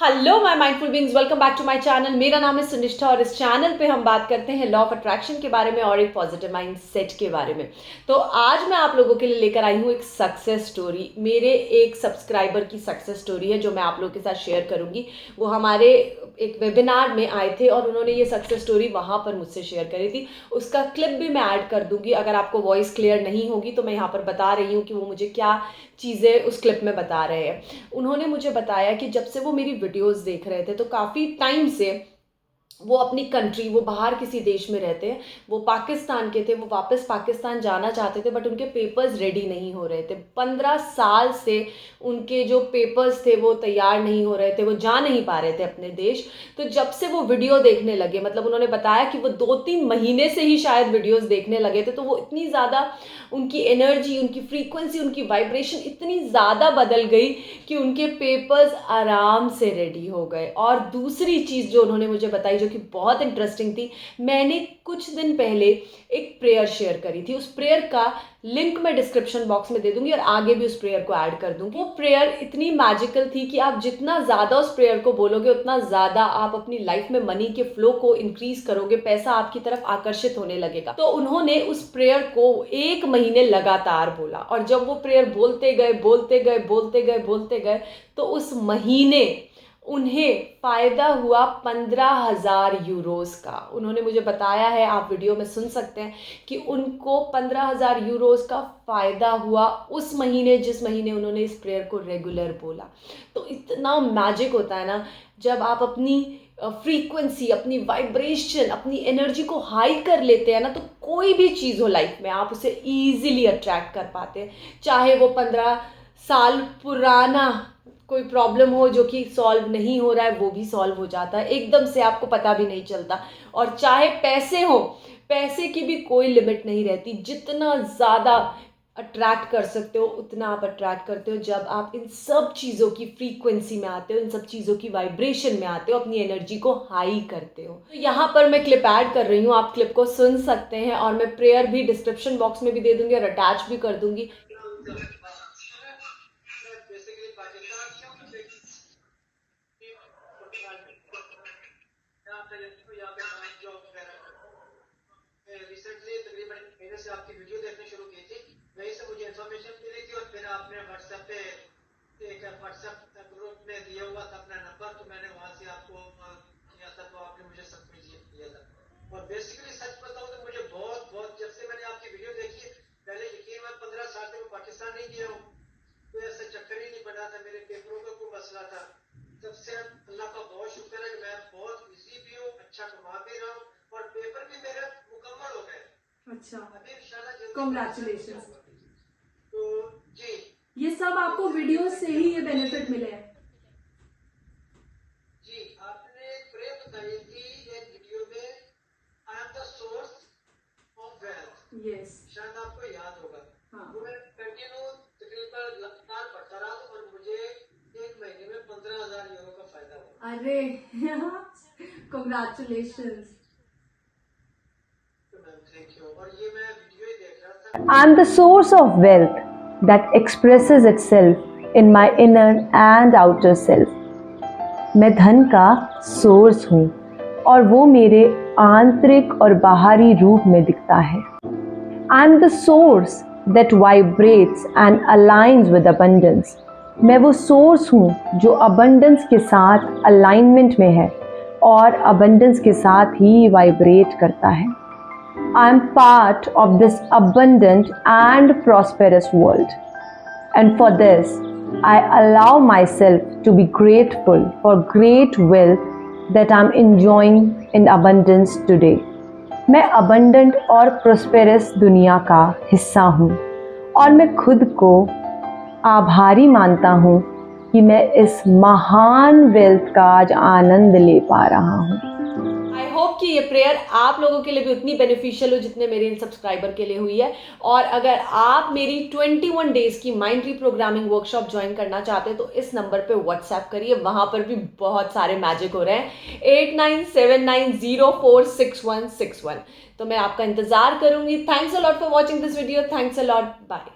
Hello my mindful beings, welcome back to my channel. मेरा नाम है सुनिष्ठा और इस चैनल पे हम बात करते हैं लॉ ऑफ अट्रैक्शन के बारे में और एक पॉजिटिव माइंड सेट के बारे में। तो आज मैं आप लोगों के लिए लेकर आई हूँ एक सक्सेस स्टोरी। मेरे एक सब्सक्राइबर की सक्सेस स्टोरी है जो मैं आप लोगों के साथ शेयर करूँगी। वो हमारे एक वेबिनार में आए थे और उन्होंने ये सक्सेस स्टोरी वहाँ पर मुझसे शेयर करी थी। उसका क्लिप भी मैं ऐड कर दूँगी। अगर आपको वॉइस क्लियर नहीं होगी तो मैं यहाँ पर बता रही हूँ कि वो मुझे क्या चीज़ें उस क्लिप में बता रहे हैं। उन्होंने मुझे बताया कि जब से वो मेरी वीडियोस देख रहे थे तो काफ़ी टाइम से वो अपनी कंट्री, वो बाहर किसी देश में रहते हैं, वो पाकिस्तान के थे, वो वापस पाकिस्तान जाना चाहते थे बट उनके पेपर्स रेडी नहीं हो रहे थे। 15 साल से उनके जो पेपर्स थे वो तैयार नहीं हो रहे थे, वो जा नहीं पा रहे थे अपने देश। तो जब से वो वीडियो देखने लगे, मतलब उन्होंने बताया कि वो 2-3 महीने से ही शायद वीडियोस देखने लगे थे, तो वो इतनी ज़्यादा उनकी एनर्जी, उनकी फ्रीक्वेंसी, उनकी वाइब्रेशन इतनी ज़्यादा बदल गई कि उनके पेपर्स आराम से रेडी हो गए। और दूसरी चीज़ जो उन्होंने मुझे बताई जो कि बहुत इंटरेस्टिंग थी, मैंने कुछ दिन पहले एक प्रेयर शेयर करी थी। उस प्रेयर का लिंक मैं डिस्क्रिप्शन बॉक्स में दे दूंगी और आगे भी उस प्रेयर को ऐड कर दूंगी। वो प्रेयर इतनी मैजिकल थी कि आप जितना ज़्यादा उस प्रेयर को बोलोगे उतना ज़्यादा आप अपनी लाइफ में मनी के फ्लो को इंक्रीज करोगे, पैसा आपकी तरफ आकर्षित होने लगेगा। तो उन्होंने उस प्रेयर को 1 महीने लगातार बोला और जब वो प्रेयर बोलते गए तो उस महीने उन्हें फ़ायदा हुआ 15,000 यूरोस का। उन्होंने मुझे बताया है, आप वीडियो में सुन सकते हैं कि उनको 15,000 यूरोस का फ़ायदा हुआ उस महीने, जिस महीने उन्होंने इस प्रेयर को रेगुलर बोला। तो इतना मैजिक होता है ना, जब आप अपनी फ्रीक्वेंसी, अपनी वाइब्रेशन, अपनी एनर्जी को हाई कर लेते हैं ना, तो कोई भी चीज़ हो लाइफ में आप उसे ईजिली अट्रैक्ट कर पाते हैं। चाहे वो 15 साल पुराना कोई प्रॉब्लम हो जो कि सॉल्व नहीं हो रहा है, वो भी सॉल्व हो जाता है एकदम से, आपको पता भी नहीं चलता। और चाहे पैसे हो, पैसे की भी कोई लिमिट नहीं रहती। जितना ज़्यादा अट्रैक्ट कर सकते हो उतना आप अट्रैक्ट करते हो जब आप इन सब चीज़ों की फ्रीक्वेंसी में आते हो, इन सब चीज़ों की वाइब्रेशन में आते हो, अपनी एनर्जी को हाई करते हो। तो यहाँ पर मैं क्लिप ऐड कर रही हूँ, आप क्लिप को सुन सकते हैं और मैं प्रेयर भी डिस्क्रिप्शन बॉक्स में भी दे दूँगी और अटैच भी कर दूँगी। रिसेंटली तकरीबन महीने से आपकी वीडियो देखने शुरू की थी, वहीं से मुझे इन्फॉर्मेशन मिली थी और फिर आपने व्हाट्सएप पे एक व्हाट्सएप ग्रुप में दिया हुआ था अपना नंबर, तो मैंने वहां से आपको किया था, तो आपने मुझे सब कुछ दिया था। और बेसिकली सच बताऊं तो मुझे बहुत बहुत जब से मैंने आपकी वीडियो देखी, पहले यकीन मैं 15 साल से मैं पाकिस्तान नहीं गया हूँ, तो ऐसा चक्कर ही नहीं बना था, मेरे पेपरों का कोई मसला था। तब से अल्लाह का बहुत शुक्र है कि मैं बहुत बिजी भी हूँ, अच्छा कमा भी रहा हूँ और पेपर भी मेरे मुकम्मल हो गए। अच्छा, अभी इंशाल्लाह कांग्रेचुलेशंस। तो जी, ये सब आपको वीडियो से ही ये बेनिफिट मिले हैं। जी आपने प्रे बताई थी एक वीडियो में, I am the source of wealth. Yes, शायद आपको याद होगा। हाँ। वो मैं कंटिन्यू तकरीबन लगातार पढ़ता रहा और मुझे 1 महीने में 15,000 यूरो का फायदा हुआ। अरे कांग्रेचुलेशंस। Thank you. और ये मैं वीडियो ही देख रहा था। I am the source of wealth that expresses itself in my inner and outer self. मैं धन का सोर्स हूँ और वो मेरे आंतरिक और बाहरी रूप में दिखता है। I am the source that vibrates and aligns with abundance. मैं वो सोर्स हूँ जो abundance के साथ अलाइनमेंट में है और abundance के साथ ही वाइब्रेट करता है। I am part of this abundant and prosperous world. And for this, I allow myself to be grateful for great wealth that I'm enjoying in abundance today. मैं abundant और prosperous दुनिया का हिस्सा हूँ और मैं खुद को आभारी मानता हूँ कि मैं इस महान वेल्थ का आज आनंद ले पा रहा हूँ। आई होप कि ये प्रेयर आप लोगों के लिए भी उतनी बेनिफिशियल हो जितने मेरे इन सब्सक्राइबर के लिए हुई है। और अगर आप मेरी 21 डेज़ की माइंड रीप्रोग्रामिंग वर्कशॉप ज्वाइन करना चाहते हैं तो इस नंबर पे व्हाट्सएप करिए, वहाँ पर भी बहुत सारे मैजिक हो रहे हैं। 8979046161। तो मैं आपका इंतज़ार करूँगी। Thanks a lot for watching this video. Thanks a lot. Bye.